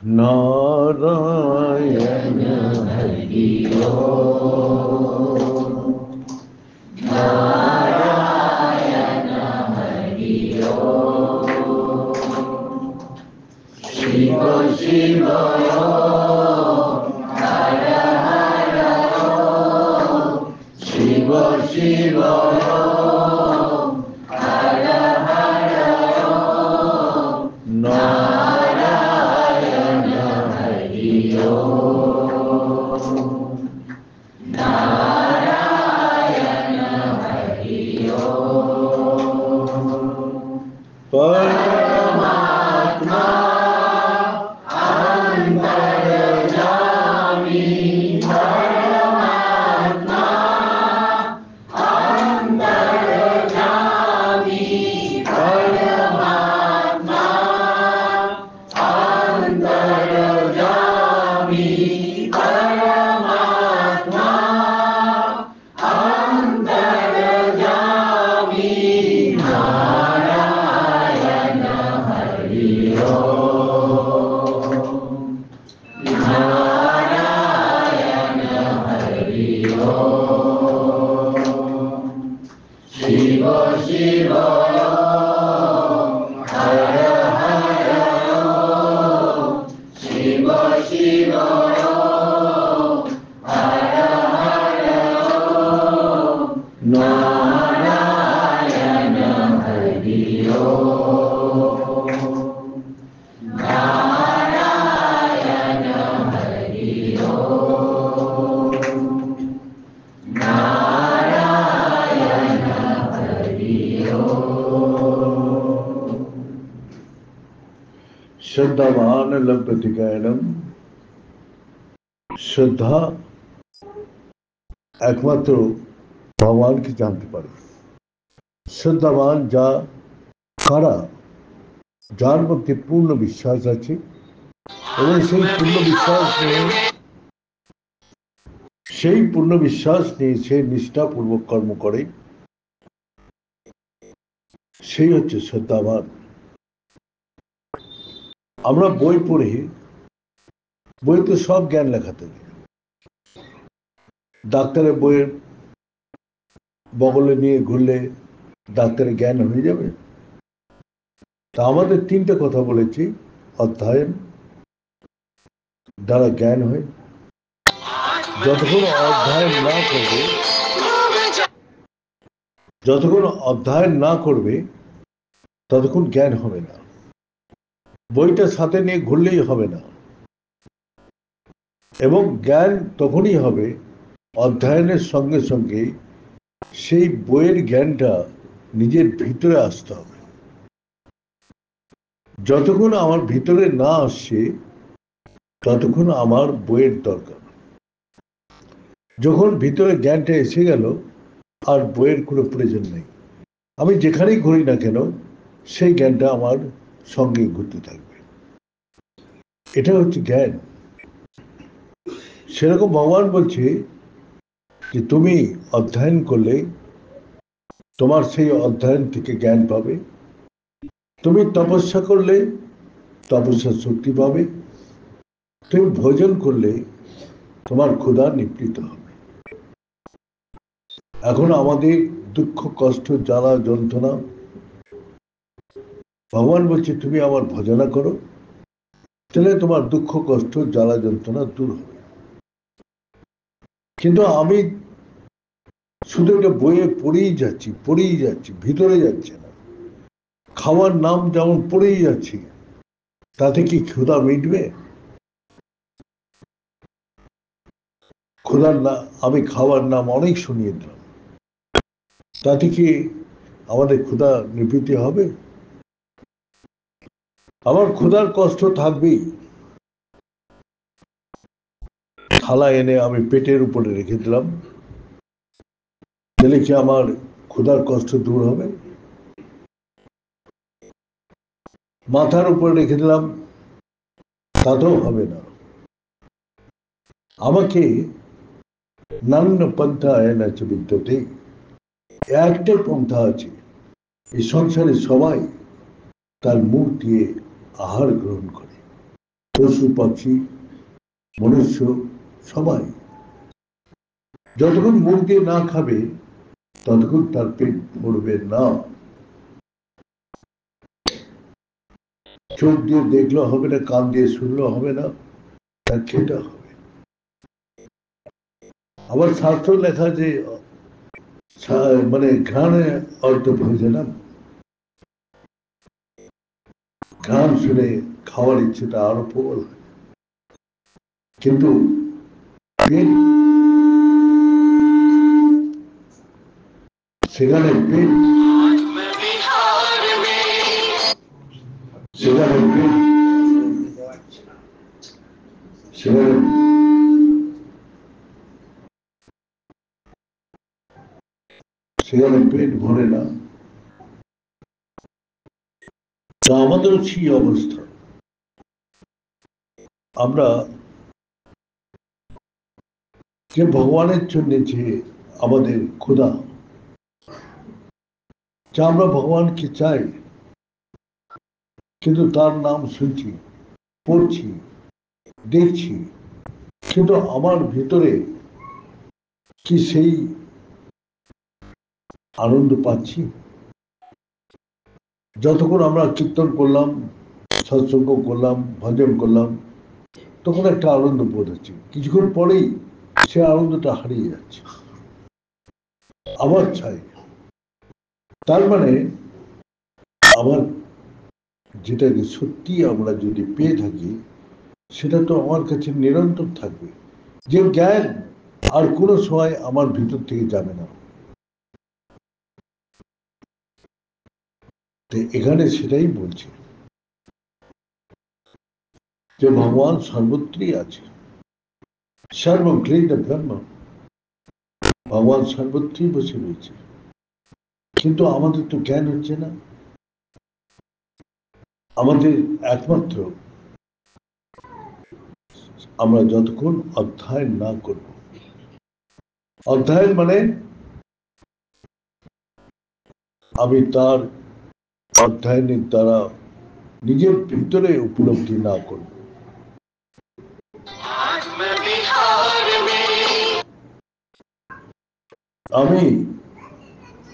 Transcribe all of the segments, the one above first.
नारायण हरि ओम नारायण हरि ओम शिव शिव हर हर शिव शिव हर हर नारायण हरि ओम नारायण हरि ओम परमात्मा अंतर्यामी परमात्मा अंतर्यामी परमात्मा अंतर्यामी परमात्मा अंतर्यामी नारायण हरि ओम नारायण हरि ओम शिव शिव हर हर शिव शिव हर हर नारायण हरि ओम नारायण हरि ओम नारायण हरि ओम श्रद्धावान लभ्यते कैलम শ্রদ্ধা একমাত্র ভগবানকে জানতে পারে শ্রদ্ধাবান যা কারা যার মধ্যে পূর্ণ বিশ্বাস আছে এবং সেই পূর্ণ বিশ্বাস নিয়ে সে নিষ্ঠাপূর্বক কর্ম করে সেই হচ্ছে শ্রদ্ধাবান আমরা বই পড়ে বইতে সব জ্ঞান লেখা থাকে ডাক্তারের বইয়ের বগলে নিয়ে ঘুরলে ডাক্তারের জ্ঞান হয়ে যাবে তা আমাদের তিনটে কথা বলেছি অধ্যয়ন দ্বারা জ্ঞান হয় যতক্ষণ অধ্যয়ন না করবে ততক্ষণ জ্ঞান হবে না বইটা সাথে নিয়ে ঘুরলেই হবে না এবং জ্ঞান তখনই হবে অধ্যয়নের সঙ্গে সঙ্গে সেই বইয়ের জ্ঞানটা নিজের ভিতরে আসতে হবে যতক্ষণ আমার ভিতরে না আসছে ততক্ষণ আমার বইয়ের দরকার যখন ভিতরে জ্ঞানটা এসে গেল আর বইয়ের কোনো প্রয়োজন নেই আমি যেখানেই ঘুরি না কেন সেই জ্ঞানটা আমার সঙ্গে ঘুরতে থাকবে এটা হচ্ছে জ্ঞান সেরকম ভগবান বলছে যে তুমি অধ্যয়ন করলে তোমার সেই অধ্যয়ন থেকে জ্ঞান পাবে তুমি তপস্যা করলে তপস্যার শক্তি পাবে তুমি ভোজন করলে তোমার ক্ষুধা নিবৃত্ত হবে এখন আমাদের দুঃখ কষ্ট জ্বালা যন্ত্রণা ভগবান বলছে তুমি আমার ভজনা করো তাহলে তোমার দুঃখ কষ্ট জ্বালা যন্ত্রণা দূর হবে কিন্তু আমি শুধু একটা বইয়ে পড়েই যাচ্ছি ভিতরে যাচ্ছে না খাওয়ার নাম যেমন পড়েই যাচ্ছি তাতে কি ক্ষুধা মিটবে আমি খাওয়ার নাম অনেক শুনিয়ে দিলাম তাতে কি আমাদের ক্ষুধা নিবৃত্তি হবে আমার ক্ষুধার কষ্ট থাকবেই থালা এনে আমি পেটের উপরে রেখে দিলাম তাহলে কি আমার ক্ষুধার কষ্ট দূর হবে মাথার উপরে রেখে দিলাম তাতেও হবে না আমাকে নান্য পন্থা না চ বিদ্যতে একটাই পন্থা আছে এই সংসারে সবাই তার মুখ দিয়ে আহার গ্রহণ করে পশু পাখি মনুষ্য সবাই যতক্ষণ মুখ দিয়ে না খাবে ততক্ষণ তার পেট ভরবে না। চোখ দিয়ে দেখলেও হবে না, কান দিয়ে শুনলেও হবে না, তার খেতে হবে। আবার শাস্ত্র লেখা যে মানে ঘ্রাণে অর্থ ভোজনম, ঘ্রাণ শুনে খাওয়ার ইচ্ছেটা আরো প্রবল হয়। কিন্তু পেট, সেখানে পেট, সেখানে পেট, সেখানে সেখানে পেট ভরে না। তা আমাদের সেই অবস্থা। আমরা যে ভগবানের জন্য যে আমাদের ক্ষুধা, যা আমরা ভগবানকে চাই, কিন্তু তার নাম শুনছি, পড়ছি, দেখছি, কিন্তু আমার ভিতরে কি সেই আনন্দ পাচ্ছি? যতক্ষণ আমরা কীর্তন করলাম, সৎসঙ্গ করলাম, ভজন করলাম, তখন একটা আনন্দ বোধ হচ্ছে, কিছুক্ষণ পরেই সে আনন্দটা হারিয়ে যাচ্ছে, আবার চাই। তার মানে আমার যেটাকে সত্যি আমরা যদি পেয়ে থাকি, সেটা তো আমার কাছে নিরন্তর থাকবে। যে জ্ঞান আর কোনো সময় আমার ভিতর থেকে যাবে না। এখানে সেটাই বলছে যে ভগবান সর্বত্রই আছে, সর্বগ্রীত ব্রহ্ম, ভগবান সর্বত্রই বসে রয়েছে, কিন্তু আমাদের তো জ্ঞান হচ্ছে না। আমাদের একমাত্র আমরা যতক্ষণ অধ্যয়ন না করব, অধ্যয়ন মানে আমি তার অধ্যয়নের দ্বারা নিজের ভিতরে উপলব্ধি না করব, আমি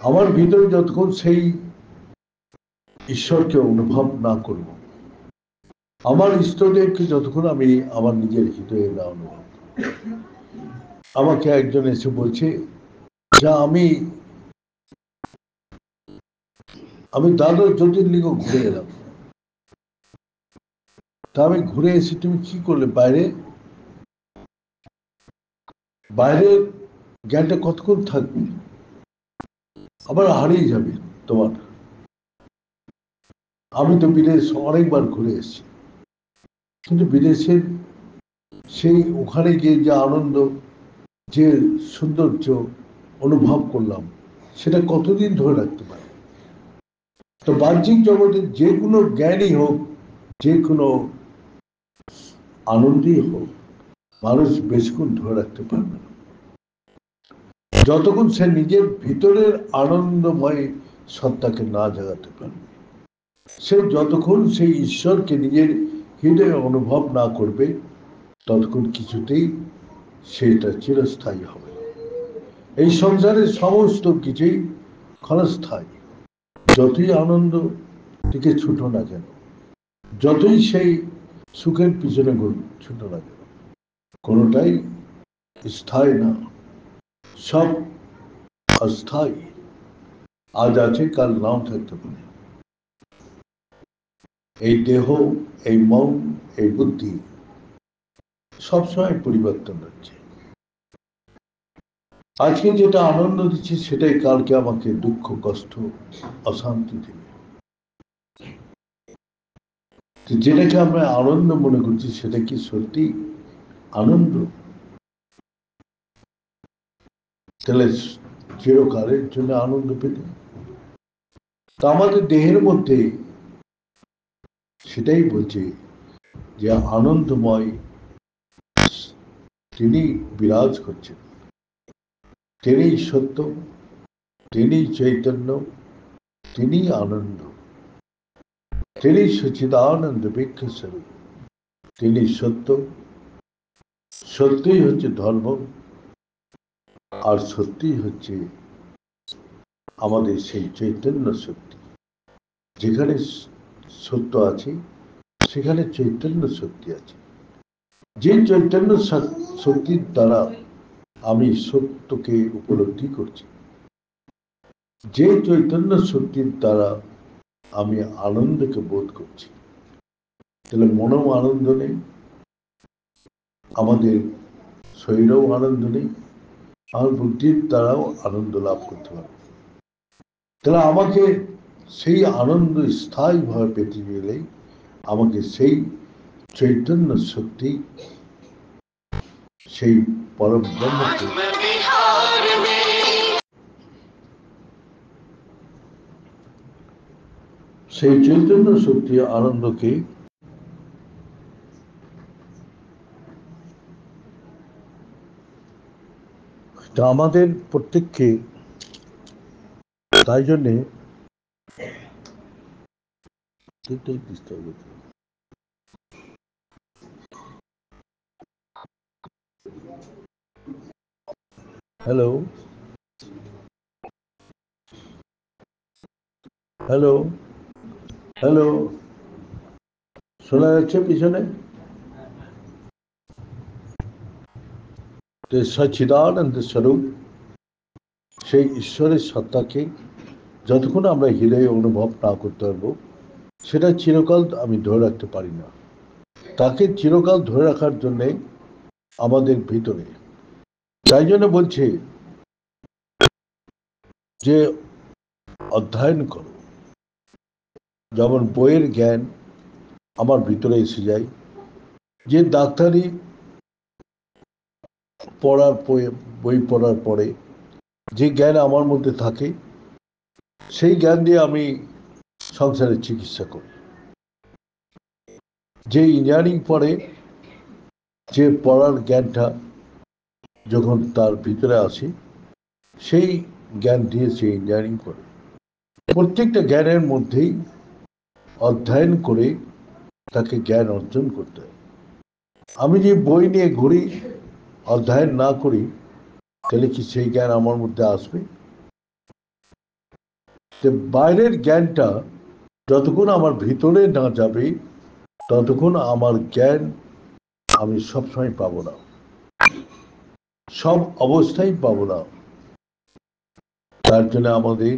আমার ভিতরে যতক্ষণ সেই ঈশ্বরকে অনুভব না করব, আমার ইষ্টদেবকে যতক্ষণ আমি আমার নিজের হৃদয়ে না অনুভব। আমাকে একজন এসে বলছে যা আমি দ্বাদশ জ্যোতির্লিঙ্গ ঘুরে এলাম। তা আমি ঘুরে এসে তুমি কি করলে? বাইরে বাইরের জ্ঞানটা কতক্ষণ থাকবে, আবার হারিয়ে যাবে তোমার। আমি তো বিদেশ অনেকবার ঘুরে এসেছি, কিন্তু বিদেশের সেই ওখানে গিয়ে যে আনন্দ, যে সৌন্দর্য অনুভব করলাম, সেটা কতদিন ধরে রাখতে পারে? তো বাহ্যিক জগতের যে কোনো জ্ঞানই হোক, যে কোনো আনন্দই হোক, মানুষ বেশিক্ষণ ধরে রাখতে পারবে না, যতক্ষণ সে নিজের ভিতরের আনন্দময় সত্তাকে না জাগাতে পারবে। সে যতক্ষণ সেই ঈশ্বরকে নিজের হৃদয়ে অনুভব না করবে, ততক্ষণ কিছুতেই সেটা চিরস্থায়ী হবে না। এই সংসারের সমস্ত কিছুই ক্ষণস্থায়ী। যতই আনন্দ থেকে ছুটো না কেন, যতই সেই সুখের পিছনে ছুটো না কেন, কোনোটাই স্থায়ী না, সব অস্থায়ী। আজ আছে, কাল নাও থাকতে পারে। এই দেহ, এই মন, এই বুদ্ধি সবসময় পরিবর্তন হচ্ছে। আজকে যেটা আনন্দ দিচ্ছে সেটাই কালকে আমাকে দুঃখ, কষ্ট, অশান্তি দেবে। যেটাকে আমরা আনন্দ মনে করছি সেটা কি সত্যি আনন্দ? তাহলে চিরকালের জন্য আনন্দ পেতে, তা আমাদের দেহের মধ্যে সেটাই বলছে যে আনন্দময় তিনি বিরাজ করছেন, তিনি সত্য, তিনি চৈতন্য, তিনি আনন্দ, তিনি সচিদানন্দ বিগ্রহ স্বরূপ। তিনি সত্য, সত্যই হচ্ছে ধর্ম, আর সত্যই হচ্ছে আমাদের সেই চৈতন্য শক্তি। যেখানে সত্য আছে সেখানে চৈতন্য শক্তি আছে। যে চৈতন্য শক্তির দ্বারা আমি সত্যকে উপলব্ধি করছি, যে চৈতন্য শক্তির দ্বারা আমি আনন্দকে বোধ করছি, তাহলে মনেও আনন্দ নেই, আমাদের শরীরেও আনন্দ নেই, আমার বুদ্ধির দ্বারাও আনন্দ লাভ করতে পারবে। তাহলে আমাকে সেই আনন্দ স্থায়ীভাবে পেতে গেলে আমাকে সেই চৈতন্য শক্তি, সেই পরম ব্রহ্মকে, সেই চৈতন্য শক্তি আনন্দকে আমাদের প্রত্যেককে, তাই জন্যে হ্যালো হ্যালো হ্যালো, শোনা যাচ্ছে পিছনে? সচ্চিদানন্দ স্বরূপ সেই ঈশ্বরের সত্তাকে যতক্ষণ আমরা হৃদয়ে অনুভব না করতে পারবো, সেটা চিরকাল আমি ধরে রাখতে পারি না। তাকে চিরকাল ধরে রাখার জন্যে আমাদের ভিতরে, তাই জন্য বলছে যে অধ্যয়ন করো। যেমন বইয়ের জ্ঞান আমার ভিতরে এসে যায়, যে ডাক্তারি পড়ার বই পড়ার পরে যে জ্ঞান আমার মধ্যে থাকে, সেই জ্ঞান দিয়ে আমি সংসারের চিকিৎসা করি। যে ইঞ্জিনিয়ারিং পড়ে, যে পড়ার জ্ঞানটা যখন তার ভিতরে আসে, সেই জ্ঞান দিয়ে সে ইঞ্জিনিয়ারিং করে। প্রত্যেকটা জ্ঞানের মধ্যেই অধ্যয়ন করে তাকে জ্ঞান অর্জন করতে হয়। আমি যে বই নিয়ে ঘুরি, অধ্যয়ন না করি, তাহলে কি সেই জ্ঞান আমার মধ্যে আসবে? বাইরের জ্ঞানটা যতক্ষণ আমার ভিতরে না যাবে, ততক্ষণ আমার জ্ঞান আমি সবসময় পাবো না, সব অবস্থায় পাবো না। তার জন্য আমাদের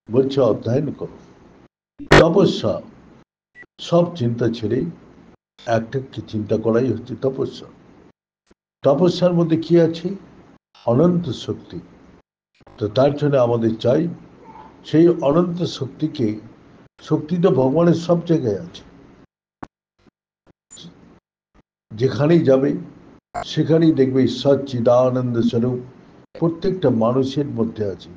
বলছে অধ্যয়ন করো, তপস্যা। সব চিন্তা ছেড়ে একটা কি চিন্তা করাই হচ্ছে তপস্যা। তপস্যার মধ্যে কি আছে? অনন্ত শক্তি। তো তার জন্য আমাদের চাই সেই অনন্ত শক্তিকে। শক্তি তো ভগবানের সব জায়গায় আছে, যেখানেই যাবে সেখানেই দেখবে সচ্চিদানন্দ স্বরূপ প্রত্যেকটা মানুষের মধ্যে আছে।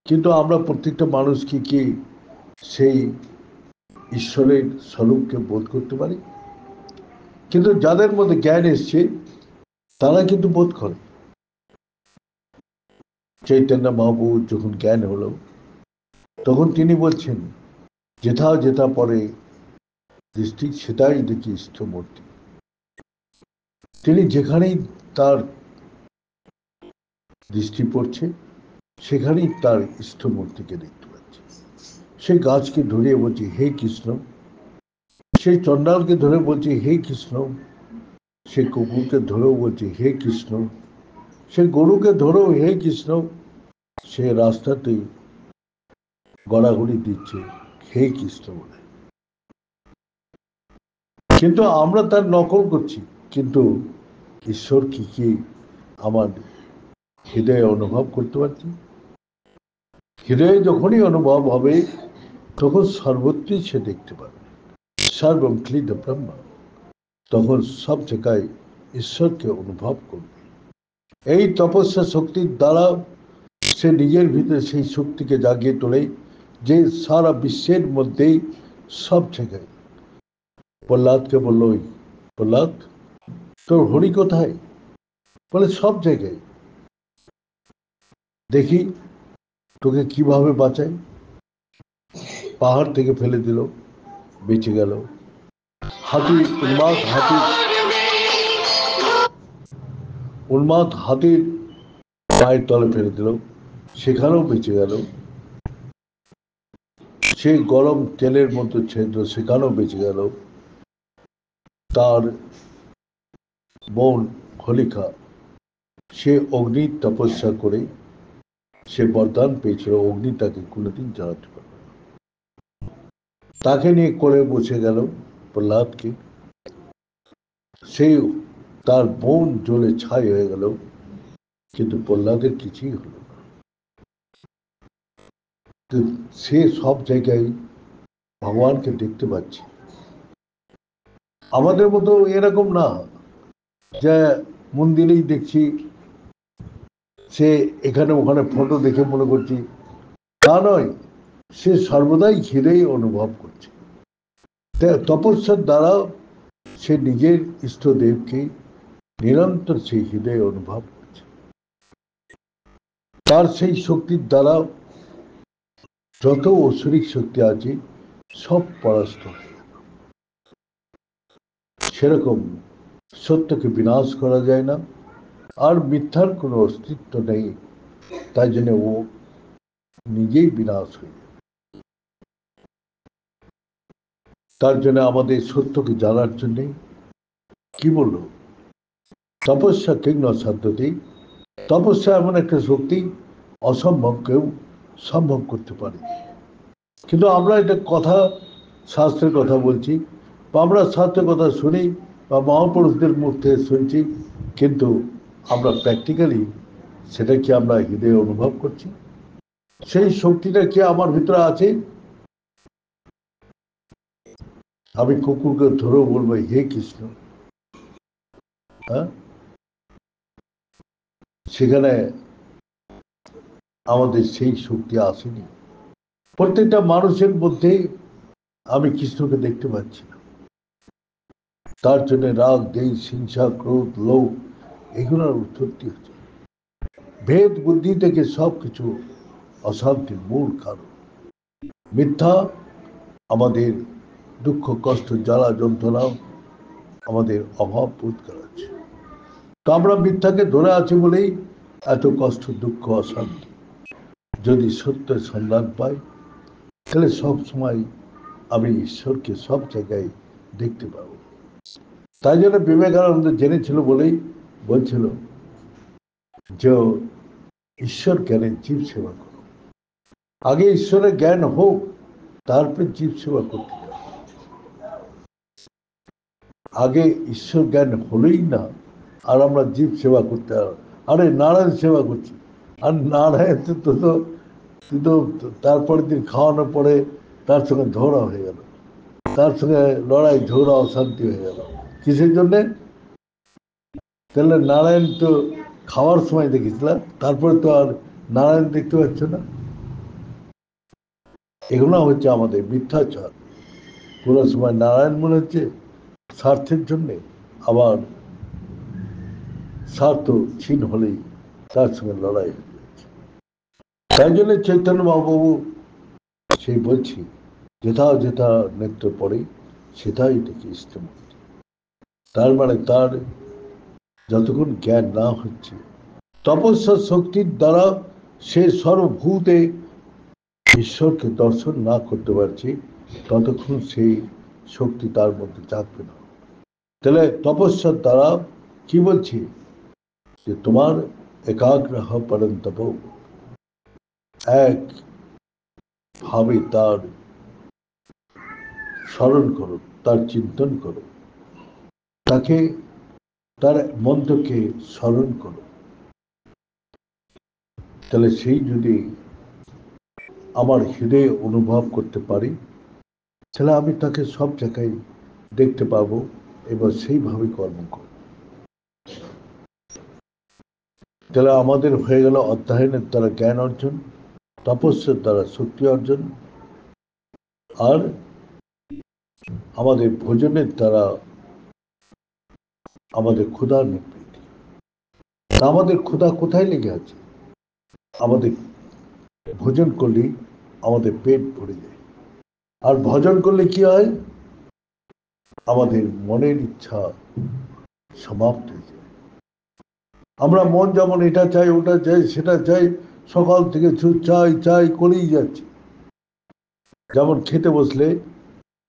কিন্তু আমরা প্রত্যেকটা মানুষকে কি সেই ঈশ্বরের স্বরূপকে বোধ করতে পারি? কিন্তু যাদের মধ্যে জ্ঞান এসছে তারা কিন্তু বোধ করে। চৈতন্য মহাপ্রভু যখন জ্ঞান হলো, তখন তিনি বলছেন, যেথা যেথা পরে দৃষ্টি সেটাই দেখি ইষ্টমূর্তি। তিনি যেখানেই তার দৃষ্টি পড়ছে সেখানেই তার ইষ্টমূর্তিকে দেখতে পাচ্ছে। সেই গাছকে ধরে বলছে হে কৃষ্ণ, সেই চন্ডালকে ধরে বলছে হে কৃষ্ণ, সে কুকুরকে ধরেও বলছে হে কৃষ্ণ, সে গরুকে ধরেও হে কৃষ্ণ, সে রাস্তাতে গড়াগড়ি দিচ্ছে হে কৃষ্ণ বলে। কিন্তু আমরা তার নকল করছি। কিন্তু ঈশ্বর কি কি আমার হৃদয়ে অনুভব করতে পারছি? হৃদয়ে যখনই অনুভব হবে, তখন সর্বত্রই সে দেখতে পাবে সর্বম ক্লীদ ব্রহ্ম। তখন সব জায়গায় ঈশ্বরকে অনুভব করবে। এই তপস্যা শক্তির দ্বারা সে নিজের ভিতরে সেই শক্তিকে জাগিয়ে তোলে, যে সারা বিশ্বের মধ্যেই সব জায়গায়। প্রহ্লাদকে বলল, প্রহ্লাদ তোর হরি কোথায়? বলে সব জায়গায়। দেখি তোকে কিভাবে বাঁচাই। পাহাড় থেকে ফেলে দিল, বেঁচে গেল। হাতি উন্মাদ হাতির পায়ের তলে ফেলে দিল, সেখানেও বেঁচে গেল। সেই গরম তেলের মধ্যে ছেদ্র, সেখানেও বেঁচে গেল। তার বোন হোলিকা, সে অগ্নির তপস্যা করে সে বরদান পেয়েছিল, অগ্নি তাকে কোনোদিন জ্বালাতে পারবে না। তাকে নিয়ে কোলে বসে গেল প্রহ্লাদকে। সেই তার বোন জ্বলে ছাই হয়ে গেল, কিন্তু প্রহ্লাদের কিছুই হলো না। সে সব জায়গায় ভগবানকে দেখতে পাচ্ছে। আমাদের মতো এরকম না যে মন্দিরেই দেখছি, সে এখানে ওখানে ফটো দেখে মনে করছি, তা নয়। সে সর্বদাই হৃদয়ে অনুভব করছে। তপস্যার দ্বারা সে নিজের ইষ্টদেবকে নিরন্তর সেই হৃদয়ে অনুভব করছে। তার সেই শক্তির দ্বারা যত ঐশ্বরিক শক্তি আছে সব পরাস্ত হয়ে গেল। সেরকম সত্যকে বিনাশ করা যায় না, আর মিথ্যার কোনো অস্তিত্ব নেই, তাই জন্য ও নিজেই বিনাশ হয়ে যায়। তার জন্য আমাদের সত্যকে জানার জন্যে কি বললো, তপস্যা কিংন সাধ্যতি। তপস্যা এমন একটা শক্তি, অসম্ভবকেও সম্ভব করতে পারে। কিন্তু আমরা এটা কথা, শাস্ত্রের কথা বলছি, বা আমরা শাস্ত্রের কথা শুনি, বা মহাপুরুষদের মুখ থেকে শুনছি, কিন্তু আমরা প্র্যাকটিক্যালি সেটা কি আমরা হৃদয়ে অনুভব করছি? সেই শক্তিটা কি আমার ভিতরে আছে? আমি কুকুরকে ধরেও বলবো হে কৃষ্ণ, হ্যাঁ, সেখানে আমাদের সেই শক্তি আসেনি। প্রত্যেকটা মানুষের মধ্যে আমি কৃষ্ণকে দেখতে পাচ্ছি না। তার জন্য রাগ, দেশ, হিংসা, ক্রোধ, লোভ, এগুলোর উৎপত্তি হচ্ছে। ভেদ বুদ্ধি থেকে সবকিছু অশান্তির মূল কারণ। মিথ্যা আমাদের দুঃখ, কষ্ট, জ্বালা, যন্ত্রণা, আমাদের অভাব বোধ করাচ্ছে। তো আমরা মিথ্যাকে ধরে আছি বলেই এত কষ্ট, দুঃখ, অশান্তি। যদি সত্যের সন্ধান পাই, তাহলে সব সময় আমি ঈশ্বরকে সব জায়গায় দেখতে পাবো। তাই জন্য বিবেকানন্দ জেনেছিল বলেই বলছিল যে ঈশ্বর জ্ঞানের জীব সেবা করো। আগে ঈশ্বরের জ্ঞান হোক, তারপরে জীব সেবা করতে যাও। আগে ঈশ্বর জ্ঞান হলেই না, আর আমরা জীব সেবা করতে, আরে নারায়ণ সেবা করছি, আর নারায়ণ তো তুই তো তারপরের দিন খাওয়ানোর পরে তার সঙ্গে ঝগড়া হয়ে গেল, তার সঙ্গে লড়াই ঝগড়া অশান্তি হয়ে গেল। কিসের জন্যে? তাহলে নারায়ণ তো খাওয়ার সময় দেখেছিলাম, তারপরে তো আর নারায়ণ দেখতে পাচ্ছ না। এগুলো হচ্ছে আমাদের মিথ্যাচার। কোনো সময় নারায়ণ মনে হচ্ছে স্বার্থের জন্যে, আবার স্বার্থ ক্ষীণ হলেই তার সঙ্গে লড়াই হয়ে যাচ্ছে। তাই জন্য চৈতন্য মহাপ্রভু সেই বলছি, যেথা যেথা নৃত্য পড়ে সেটাই দেখি ইষ্টমূর্তি। তার মানে তার যতক্ষণ জ্ঞান না হচ্ছে, তপস্যা শক্তির দ্বারা সে সর্বভূতে ঈশ্বরকে দর্শন না করতে পারছে, ততক্ষণ সেই শক্তি তার মধ্যে চাপবে না। তাহলে তপস্যার দ্বারা কি বলছি, যে তোমার একাগ্র পরন্তপ, এক ভাবে তার স্মরণ করো, তার চিন্তন করো, তাকে, তার মন্ত্রকে স্মরণ করো। তাহলে সেই যদি আমার হৃদয়ে অনুভব করতে পারি, তাহলে আমি তাকে সব জায়গায় দেখতে পাবো, এবার সেইভাবে কর্ম করব। তাহলে আমাদের হয়ে গেল অধ্যয়নের দ্বারা জ্ঞান অর্জন, তপস্যার দ্বারা শক্তি অর্জন, আর আমাদের ভোজনের দ্বারা আমাদের ক্ষুধার নিবৃত্তি। আমাদের ক্ষুধা কোথায় লেগে আছে? আমাদের ভোজন করলেই আমাদের পেট ভরে যায়। আর ভজন করলে কি হয়? আমাদের মনের ইচ্ছা সমাপ্ত হয়ে যায়। আমরা মন যেমন এটা চাই, ওটা চাই, সেটা চাই, সকাল থেকে চাই চাই করেই যাচ্ছি। যেমন খেতে বসলে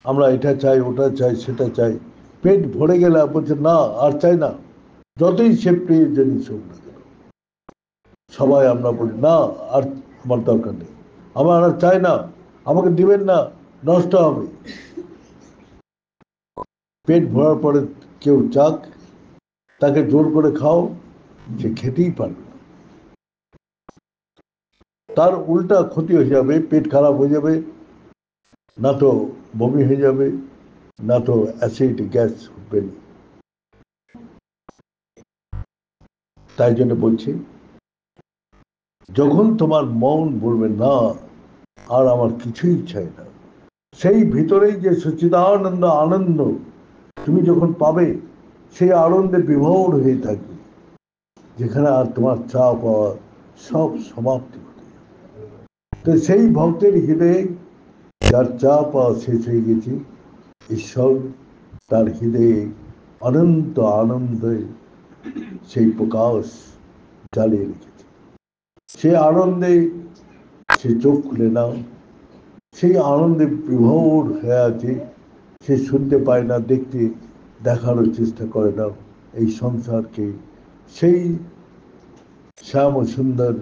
আমরা এটা চাই, ওটা চাই, সেটা চাই, পেট ভরে গেলে বলছে না আর চাই না, যতই সে প্রিয় জিনিস হোক না কেন। সবাই আমরা বলি না আর আমার দরকার নেই, আমার আর চাই না, আমাকে দিবেন না, নষ্ট হবে। পেট ভরার পরে কেউ চাক, তাকে জোর করে খাও, সে খেতেই পারবে না। তার উল্টা ক্ষতি হয়ে যাবে, পেট খারাপ হয়ে যাবে, না তো বমি হয়ে যাবে, না তো অ্যাসিড গ্যাস উঠবে। তাই জন্য বলছি, যখন তোমার মন বলবে না আর আমার কিছুই চাই না, সেই ভিতরেই যে সচ্চিদানন্দ আনন্দ তুমি যখন পাবে, সেই আনন্দে বিভোর হয়ে থাকবে, যেখানে আর তোমার চা পাওয়া সব সমাপ্তি ঘটে যাবে। তো সেই ভক্তের হৃদয়ে যার চা পাওয়া শেষ হয়ে গেছে, ঈশ্বর তার হৃদয়ে অনন্ত আনন্দে সেই প্রকাশ জ্বালিয়ে রেখেছে। সে আনন্দে সে চোখ খুলে নাও, সেই আনন্দে বিভোর হয়ে আছে, সে শুনতে পায় না, দেখতে দেখানোর চেষ্টা করে না এই সংসারকে, সেই শ্যাম সুন্দর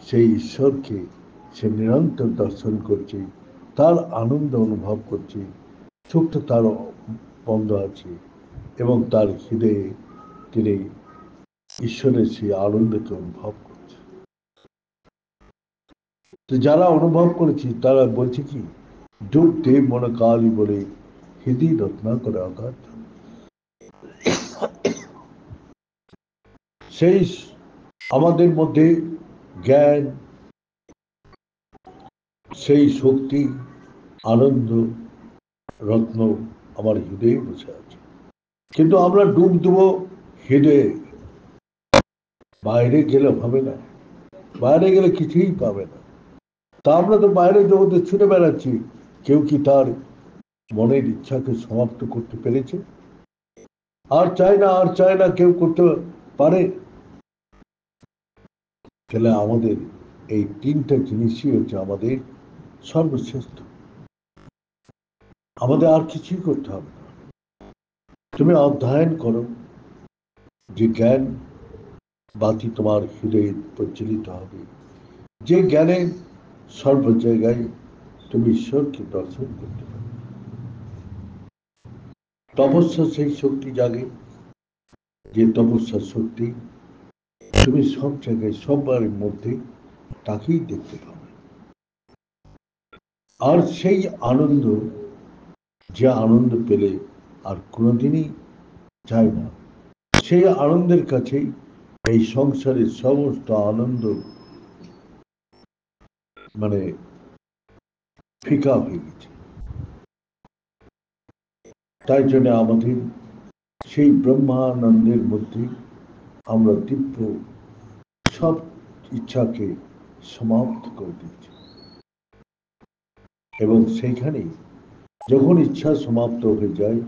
সেই ঈশ্বরকে সে নিরন্তর দর্শন করছে, তার আনন্দ অনুভব করছে, চোখটা তার বন্ধ আছে এবং তার হৃদয়ে তিনি ঈশ্বরের সেই আনন্দকে অনুভব করছে। তো যারা অনুভব করেছি তারা বলছে কি, ডুব দেব মনে কালী বলে হৃদয় রত্না করে আঘাত। সেই আমাদের মধ্যে জ্ঞান, সেই শক্তি, আনন্দ রত্ন আমার হৃদয়ে বসে আছে, কিন্তু আমরা ডুব দেবো হৃদয়ে, বাইরে গেলে হবে না, বাইরে গেলে কিছুই পাবে না। তা আমরা তো বাইরের জগতে ছুটে বেড়াচ্ছি, কেউ কি তার মনের ইচ্ছাকে সমাপ্ত করতে পেরেছে? আর চায় না, আর চায় না কেউ করতে পারে? তাহলে আমাদের এই তিনটা জিনিসই হচ্ছে আমাদের সর্বশ্রেষ্ঠ, আমাদের আর কিছুই করতে হবে না। তুমি অধ্যয়ন করো, যে জ্ঞান বাতি তোমার হৃদয়ে প্রজ্বলিত হবে, যে জ্ঞানে সর্ব জায়গায় তুমি ঈশ্বরকে দর্শন করতে পারো। তপস্যা সেই শক্তি জাগে, যে তপস্যার শক্তি তুমি সব জায়গায় সবার মধ্যে তাকেই দেখতে পাবে। আর সেই আনন্দ, যে আনন্দ পেলে আর কোনোদিনই যায় না, সেই আনন্দের কাছেই এই সংসারের সমস্ত আনন্দ মানে ফিকা হয়ে গেছে। তাই জন্য আমাদের সেই ব্রহ্মানন্দের মধ্যে আমরা দিব্য সব ইচ্ছাকে সমাপ্ত করে দিচ্ছি, এবং সেইখানেই যখন ইচ্ছা সমাপ্ত হয়ে যায়,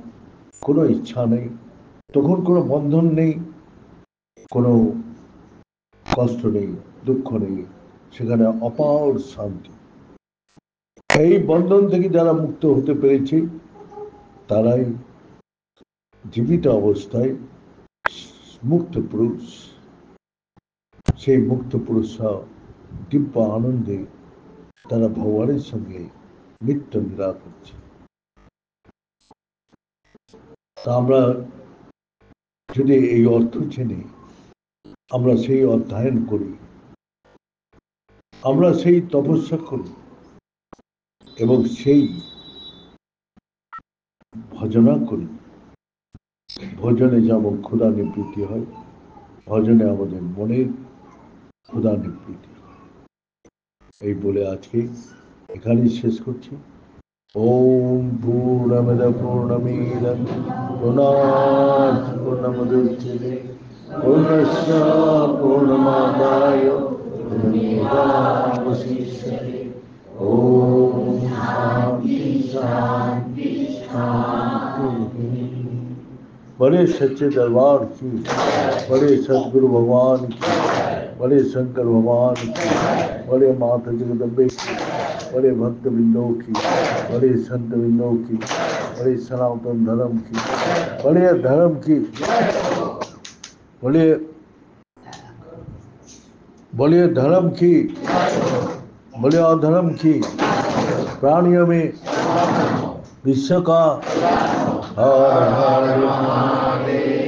কোনো ইচ্ছা নেই, তখন কোনো বন্ধন নেই, কোনো কষ্ট নেই, দুঃখ নেই, সেখানে অপার শান্তি। এই বন্ধন থেকে যারা মুক্ত হতে পেরেছে, তারাই জীবিত অবস্থায় মুক্ত পুরুষ। সেই মুক্ত পুরুষরা দিব্য আনন্দে তারা ভগবানের সঙ্গে নিত্য নিরাপ হচ্ছে। তা আমরা যদি এই অর্থ জেনে আমরা সেই অধ্যয়ন করি, আমরা সেই তপস্যা করি, এবং সেই ভজনা করি, ভজনে যেমন ক্ষুধা নিবৃত্তি হয়, ভজনে আমাদের মনের ক্ষুধা নিবৃত্তি হয়। এই বলে আজকে এখানেই শেষ করছি। ওম পূর্ণমদ পূর্ণমিদং পূর্ণাৎ পূর্ণমুদচ্যতে পূর্ণস্য পূর্ণমাদায় পূর্ণমেবাবশিষ্যতে। ওম শান্তি শান্তি। बड़े सच्चे दरबार की, बड़े सदगुरु भगवान की, बड़े शंकर भगवान की, बड़े माता जगदम्बे की, बड़े भक्त बिंदों की, बड़े संत बिंदों की, बड़े सनातन धर्म की, बड़े धर्म की, बड़े बड़े धर्म की, बड़े अधर्म की, प्राणियों में विश्व का हर हर